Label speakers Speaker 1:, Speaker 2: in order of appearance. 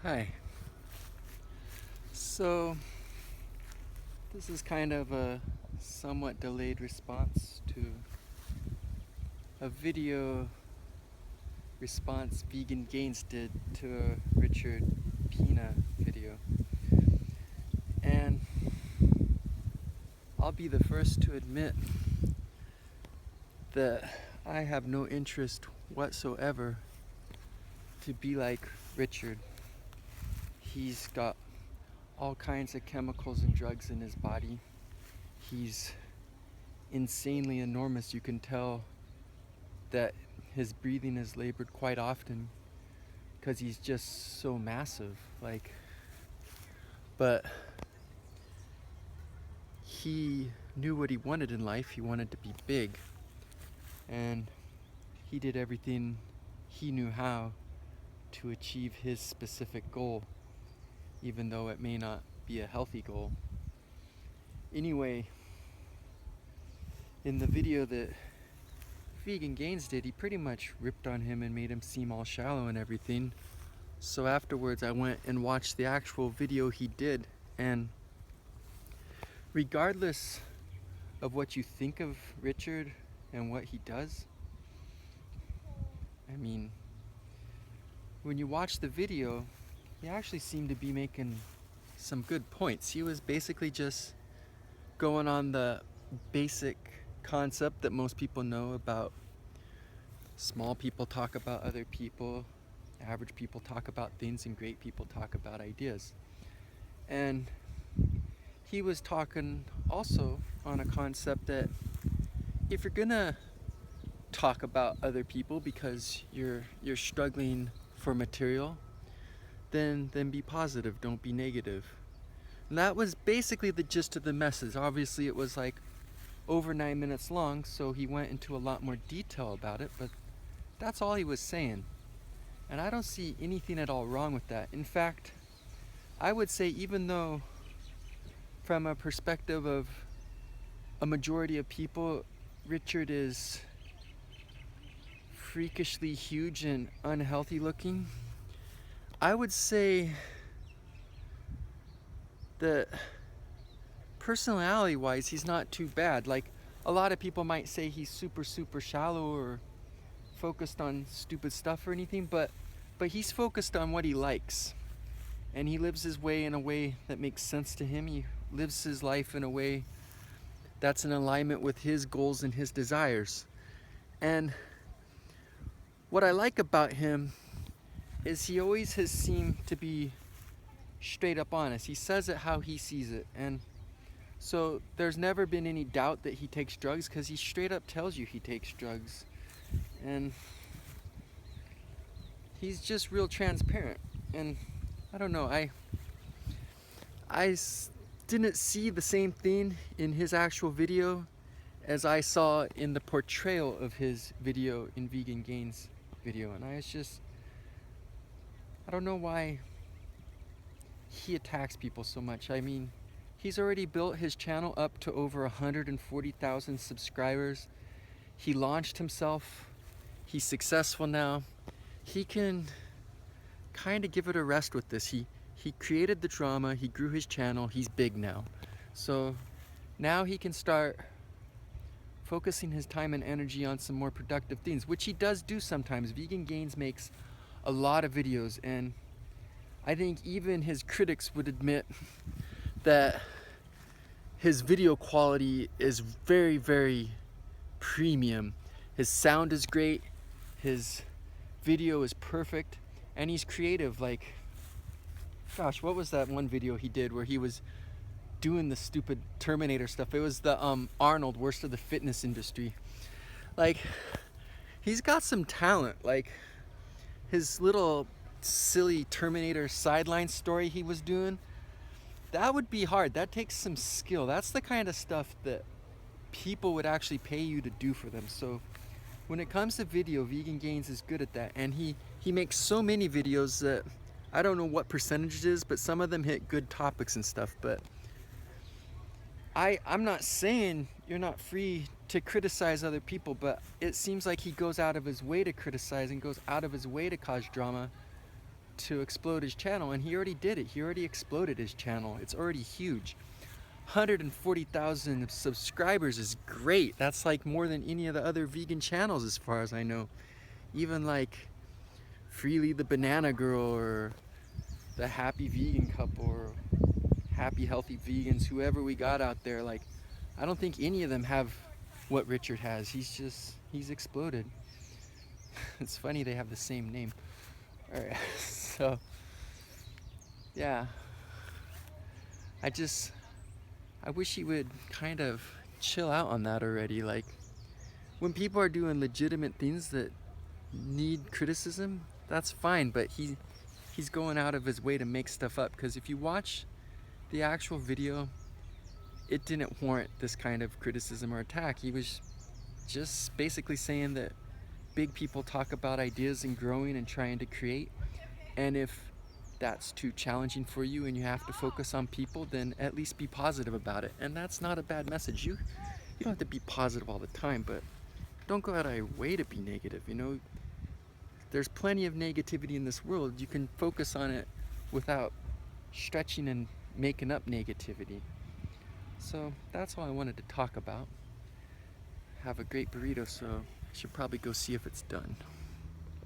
Speaker 1: Hi. So, this is kind of a somewhat delayed response to a video response Vegan Gains did to a Richard Piana video. And I'll be the first to admit that I have no interest whatsoever to be like Richard. He's got all kinds of chemicals and drugs in his body. He's insanely enormous. You can tell that his breathing is labored quite often because he's just so massive. But he knew what he wanted in life. He wanted to be big, and he did everything he knew how to achieve his specific goal, even though it may not be a healthy goal. Anyway, in the video that Vegan Gains did, he pretty much ripped on him and made him seem all shallow and everything. So afterwards I went and watched the actual video he did, and regardless of what you think of Richard and what he does, I mean, when you watch the video, he actually seemed to be making some good points. He was basically just going on the basic concept that most people know about small people talk about other people, average people talk about things, and great people talk about ideas. And he was talking also on a concept that if you're gonna talk about other people because you're struggling for material, then be positive, don't be negative. And that was basically the gist of the message. Obviously it was like over 9 minutes long, so he went into a lot more detail about it, but that's all he was saying. And I don't see anything at all wrong with that. In fact, I would say, even though from a perspective of a majority of people, Richard is freakishly huge and unhealthy looking, I would say that personality wise he's not too bad. Like, a lot of people might say he's super shallow or focused on stupid stuff or anything, but he's focused on what he likes, and he lives his way in a way that makes sense to him. He lives his life in a way that's in alignment with his goals and his desires. And what I like about him is he always has seemed to be straight up honest. He says it how he sees it, and so there's never been any doubt that he takes drugs, because he straight up tells you he takes drugs. And he's just real transparent. And I don't know, I didn't see the same thing in his actual video as I saw in the portrayal of his video in Vegan Gains video. And I don't know why he attacks people so much. I mean, he's already built his channel up to over 140,000 subscribers. He launched himself. He's successful now. He can kind of give it a rest with this. He created the drama, he grew his channel, he's big now. So now he can start focusing his time and energy on some more productive things, which he does do sometimes. Vegan Gains makes a lot of videos, and I think even his critics would admit that his video quality is very premium. His sound is great, his video is perfect, and he's creative. Like, gosh, what was that one video he did where he was doing the stupid Terminator stuff? It was the Arnold, worst of the fitness industry. Like, he's got some talent. Like, his little silly Terminator sideline story he was doing, that would be hard. That takes some skill. That's the kind of stuff that people would actually pay you to do for them. So when it comes to video, Vegan Gains is good at that. And he makes so many videos that I don't know what percentage it is, but some of them hit good topics and stuff. But I'm not saying you're not free to criticize other people, but it seems like he goes out of his way to criticize and goes out of his way to cause drama to explode his channel, and he already did it. He already exploded his channel. It's already huge. 140,000 subscribers is great. That's like more than any of the other vegan channels as far as I know. Even like Freely the Banana Girl or the Happy Vegan Couple or Happy Healthy Vegans, whoever we got out there, like I don't think any of them have what Richard has. He's exploded. It's funny they have the same name. All right, so yeah, I wish he would kind of chill out on that already. Like when people are doing legitimate things that need criticism, that's fine, but he's going out of his way to make stuff up, because if you watch the actual video, it didn't warrant this kind of criticism or attack. He was just basically saying that big people talk about ideas and growing and trying to create, and if that's too challenging for you and you have to focus on people, then at least be positive about it. And that's not a bad message. You don't have to be positive all the time, but don't go out of your way to be negative. You know, there's plenty of negativity in this world. You can focus on it without stretching and making up negativity. So that's all I wanted to talk about. Have a great burrito, so I should probably go see if it's done.